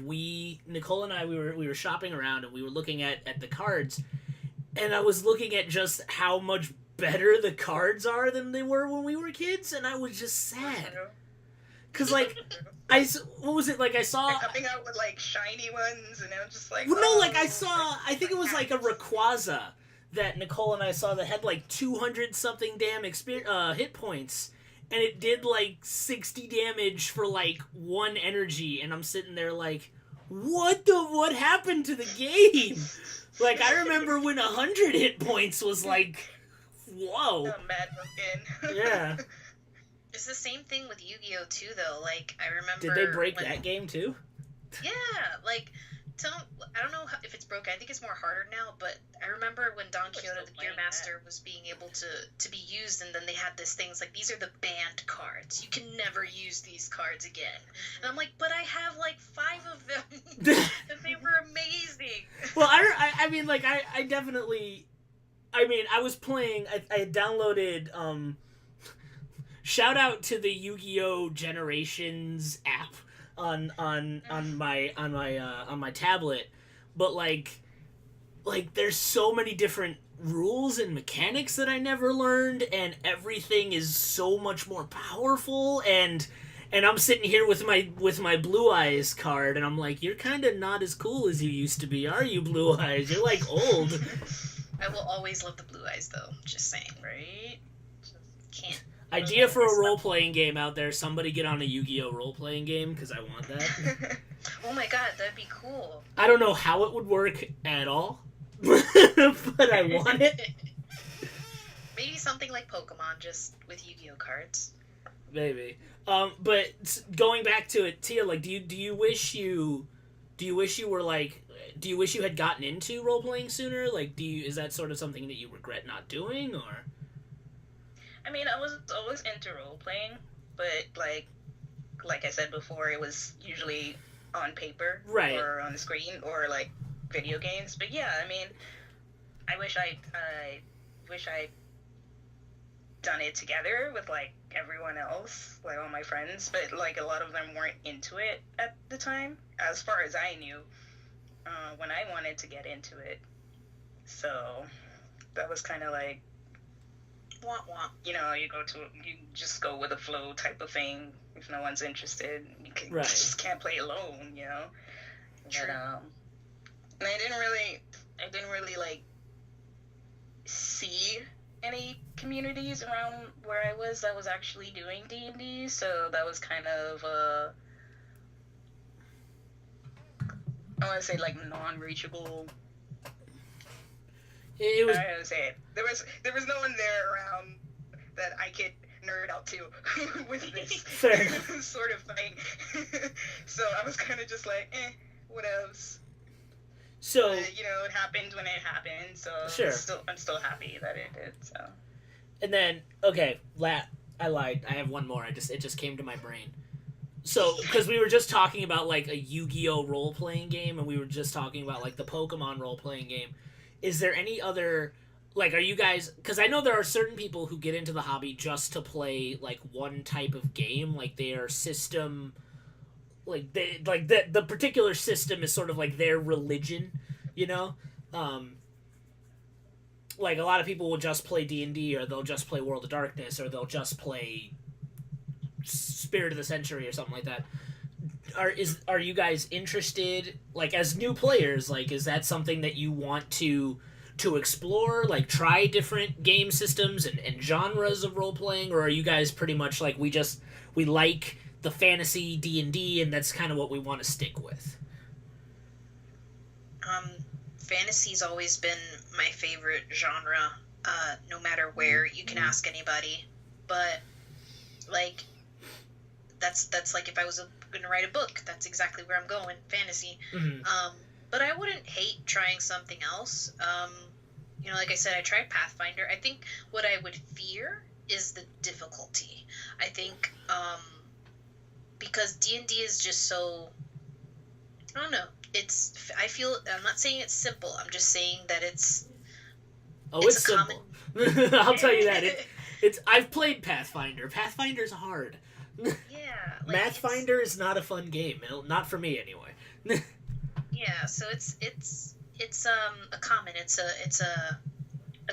Nicole and I, we were shopping around and we were looking at the cards, and I was looking at just how much better the cards are than they were when we were kids, and I was just sad. Because, like, what was it, like, I saw... They're coming out with, like, shiny ones, and I'm just like... Well, no, oh, like, I think it was, like, a Rayquaza that Nicole and I saw that had, like, 200-something hit points, and it did, like, 60 damage for, like, 1 energy, and I'm sitting there, like, what happened to the game? Like, I remember when 100 hit points was, like, whoa. Oh, mad looking. Yeah. It's the same thing with Yu-Gi-Oh! Too, though. Like, I remember... Did they break that game, too? Yeah, like, I don't know if it's broken. I think it's more harder now, but I remember when Don Quixote, the Gear Master, was being able to be used, and then they had this things like, these are the banned cards. You can never use these cards again. And I'm like, but I have, like, 5 of them, and they were amazing. Well, I mean, like, I definitely... I mean, I was playing... I had downloaded... Shout out to the Yu-Gi-Oh! Generations app on my tablet, but like there's so many different rules and mechanics that I never learned, and everything is so much more powerful, and I'm sitting here with my Blue Eyes card, and I'm like, you're kind of not as cool as you used to be, are you, Blue Eyes? You're like old. I will always love the Blue Eyes, though. Just saying. Right? Can't. Idea for a role-playing game out there. Somebody get on a Yu-Gi-Oh! Role-playing game, because I want that. Oh my god, that'd be cool. I don't know how it would work at all, but I want it. Maybe something like Pokemon, just with Yu-Gi-Oh! Cards. Maybe. But going back to it, Tia, like, do you wish you were like... Do you wish you had gotten into role-playing sooner? Like, is that sort of something that you regret not doing, or... I mean, I was always into role-playing, but, like I said before, it was usually on paper, right, or on the screen, or, like, video games. But, yeah, I mean, I wish I'd done it together with, like, everyone else, like, all my friends, but, like, a lot of them weren't into it at the time, as far as I knew, when I wanted to get into it. So, that was kind of like, you know, you just go with the flow type of thing. If no one's interested, you just can't play alone, you know. True. And I didn't really like see any communities around where I was that was actually doing D&D, so that was kind of I want to say like non-reachable. It was. I don't know, say it. There was no one there around that I could nerd out to with this sort of thing. So I was kind of just like, what else? So you know, it happened when it happened. So sure. I'm still happy that it did. So. And then I lied. I have one more. It just came to my brain. So, because we were just talking about like a Yu-Gi-Oh! Role-playing game, and we were just talking about like the Pokemon role-playing game. Is there any other, like, are you guys, because I know there are certain people who get into the hobby just to play, like, one type of game, like, their system, like, the particular system is sort of, like, their religion, you know? Like, a lot of people will just play D&D, or they'll just play World of Darkness, or they'll just play Spirit of the Century, or something like that. Are you guys interested, like, as new players, like, is that something that you want to explore, like, try different game systems and genres of role-playing, or are you guys pretty much like, we like the fantasy D&D, and that's kind of what we want to stick with? Fantasy's always been my favorite genre, no matter where. You can ask anybody, but, like, that's like if I was gonna write a book, that's exactly where I'm going, fantasy. Mm-hmm. But I wouldn't hate trying something else. You know, like I said, I tried Pathfinder. I think what I would fear is the difficulty. I think because D&D is just so, I don't know, I'm not saying it's simple, I'm just saying that it's simple. I'll tell you that. I've played Pathfinder. Pathfinder's hard. Yeah. Like, Mathfinder is not a fun game. Not for me, anyway. Yeah, so it's a common. It's a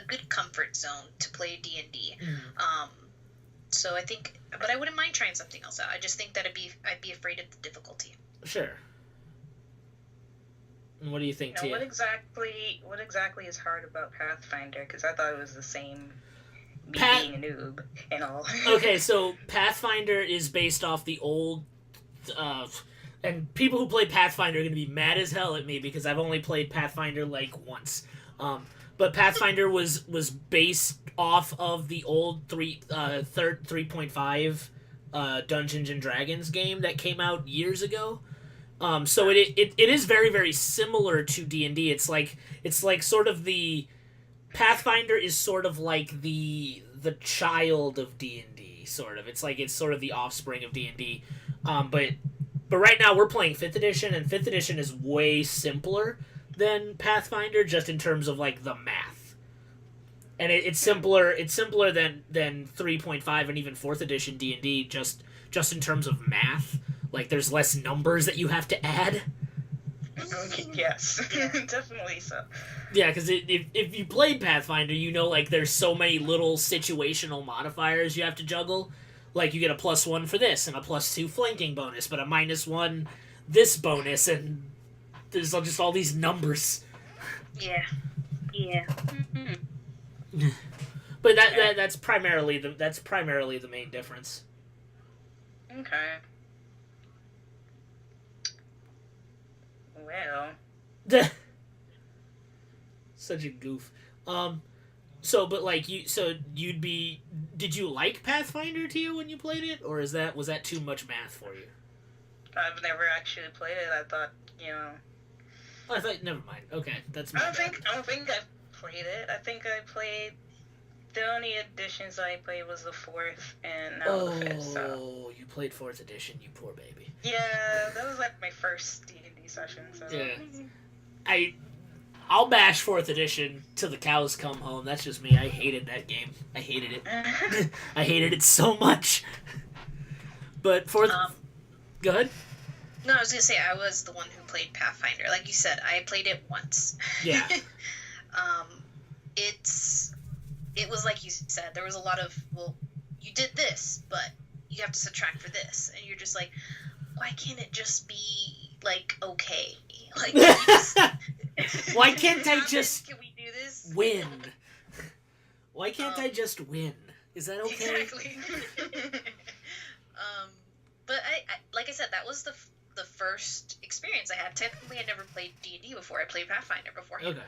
good comfort zone to play D&D. So I think, but I wouldn't mind trying something else out. I just think that I'd be afraid of the difficulty. Sure. And what do you think, Tia? What exactly is hard about Pathfinder? Because I thought it was the same. Being a noob and all. Okay, so Pathfinder is based off the old, and people who play Pathfinder are going to be mad as hell at me because I've only played Pathfinder like once. But Pathfinder was based off of the old 3.5 Dungeons and Dragons game that came out years ago. So it is very, very similar to D&D. It's like sort of the Pathfinder is sort of like the child of D&D, sort of. It's sort of the offspring of D&D. But right now we're playing 5th edition, and 5th edition is way simpler than Pathfinder, just in terms of like the math. And it's simpler than 3.5 and even 4th edition D&D, just in terms of math. Like there's less numbers that you have to add. Okay, yes, definitely so. Yeah, because if you played Pathfinder, you know, like, there's so many little situational modifiers you have to juggle. Like, you get a +1 for this, and a +2 flanking bonus, but a -1 this bonus, and there's just all these numbers. Yeah. Yeah. But that's primarily the main difference. Okay. Well. Such a goof. Did you like Pathfinder, Tia, when you played it, or was that too much math for you? I've never actually played it. I thought, Oh, I thought, never mind. Okay, that's my I don't think I played it. I think I played, the only editions I played was the 4th and now the 5th, so. Oh, you played 4th edition, you poor baby. Yeah, that was like my first D&D session, so. Yeah. I'll bash 4th edition till the cows come home. That's just me. I hated that game. I hated it. I hated it so much. But 4th... Go ahead. No, I was gonna say I was the one who played Pathfinder. Like you said, I played it once. Yeah. It was like you said, there was a lot of, well, you did this, but you have to subtract for this. And you're just like, why can't it just be, like, okay? Like, why can't I just can we do this? win? Why can't I just win? Is that okay? Exactly. But I like I said, that was the first experience I had. Technically, I never played D&D before. I played Pathfinder beforehand. Okay.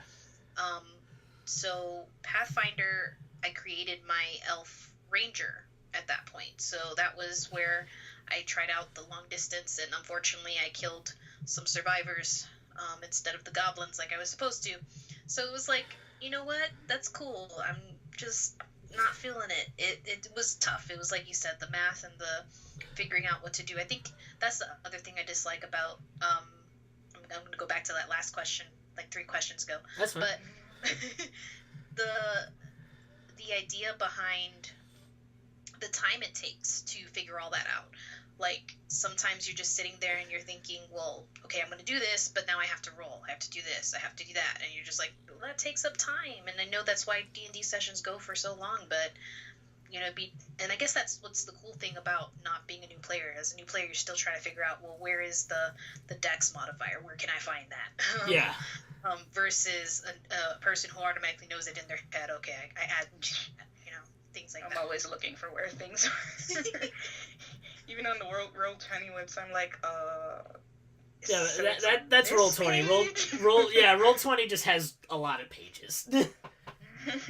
So Pathfinder, I created my elf ranger at that point. So that was where I tried out the long distance, and unfortunately, I killed some survivors instead of the goblins like I was supposed to. So it was like, you know what? That's cool. I'm just not feeling it. It was tough. It was like you said, the math and the figuring out what to do. I think that's the other thing I dislike about. I'm going to go back to that last question, like 3 questions ago. That's fine. But the idea behind the time it takes to figure all that out. Like, sometimes you're just sitting there and you're thinking, well, okay, I'm going to do this, but now I have to roll. I have to do this. I have to do that. And you're just like, well, that takes up time. And I know that's why D&D sessions go for so long, but, and I guess that's what's the cool thing about not being a new player. As a new player, you're still trying to figure out, well, where is the dex modifier? Where can I find that? Yeah. Versus a person who automatically knows it in their head, okay, I add, things like that. I'm always looking for where things are. Even on the Roll20 website, I'm like, Yeah, that's Roll20. Roll20 just has a lot of pages.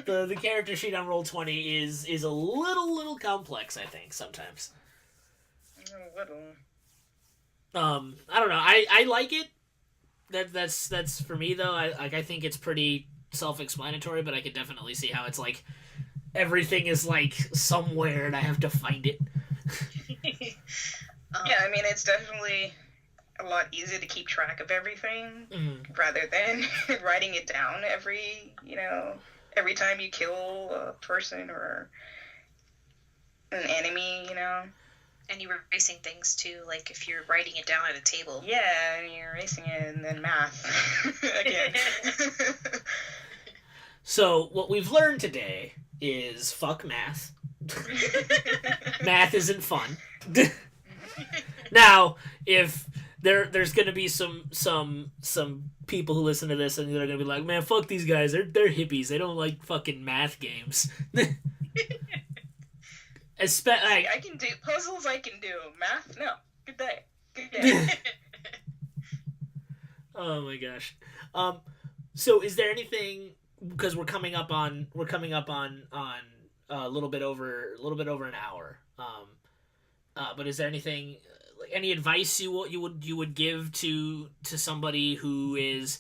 The character sheet on Roll20 is a little complex, I think, sometimes. A little. I don't know. I like it. That's for me though. I think it's pretty self-explanatory, but I could definitely see how it's like everything is like somewhere and I have to find it. Yeah, I mean, it's definitely a lot easier to keep track of everything rather than writing it down every time you kill a person or an enemy, And you were erasing things too, like if you're writing it down at a table. Yeah, and you're erasing it and then math again. So what we've learned today is fuck math. Math isn't fun. Now, if there's gonna be some people who listen to this and they're gonna be like, man, fuck these guys. They're hippies. They don't like fucking math games. I can do puzzles. I can do math. No, good day. Good day. Oh my gosh. So is there anything, because we're coming up on a little bit over an hour. But is there anything, like any advice you would give to somebody who is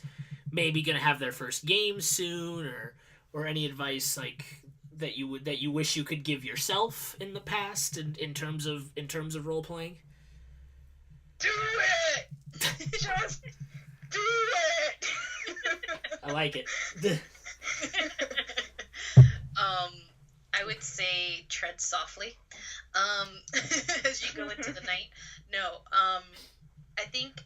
maybe gonna have their first game soon, or any advice like that you wish you could give yourself in the past in terms of role playing? Do it. Just do it. I like it. I would say tread softly as you go into the night. No, I think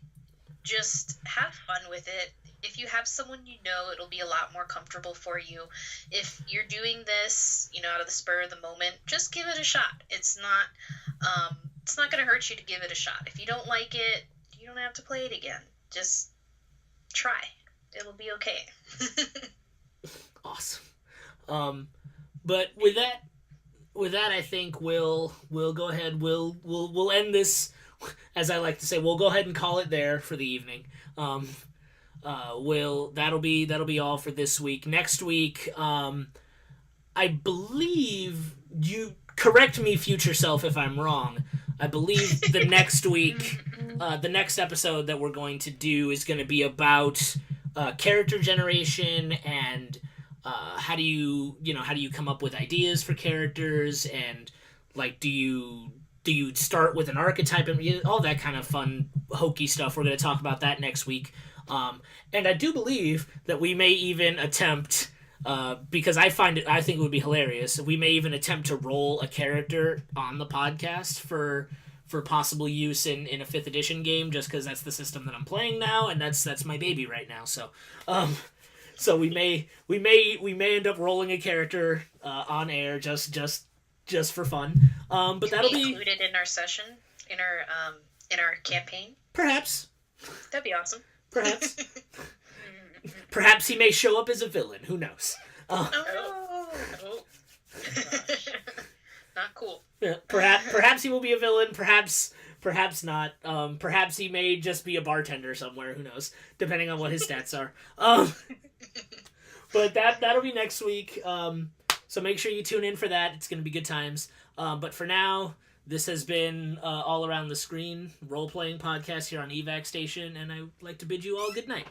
just have fun with it. If you have someone you know, it'll be a lot more comfortable for you. If you're doing this, out of the spur of the moment, just give it a shot. It's not going to hurt you to give it a shot. If you don't like it, you don't have to play it again. Just try. It'll be okay. Awesome. But with that, I think we'll go ahead. We'll end this, as I like to say. We'll go ahead and call it there for the evening. That'll be all for this week. Next week, I believe, you correct me, future self, if I'm wrong. I believe the next week, the next episode that we're going to do is going to be about character generation and how do you come up with ideas for characters, and like do you start with an archetype and all that kind of fun hokey stuff. We're going to talk about that next week. And I do believe that we may even attempt, because I think it would be hilarious, we may even attempt to roll a character on the podcast for possible use in a 5th edition game, just because that's the system that I'm playing now, and that's my baby right now. So we may end up rolling a character on air just for fun. But that'll be included in our session, in our campaign. Perhaps. That'd be awesome. Perhaps. Perhaps he may show up as a villain. Who knows? Oh. Not cool. Yeah, perhaps he will be a villain. Perhaps not. Perhaps he may just be a bartender somewhere. Who knows? Depending on what his stats are. But that'll be next week. So make sure you tune in for that. It's going to be good times. But for now, this has been All Around the Screen role-playing podcast here on EVAC Station, and I would like to bid you all good night.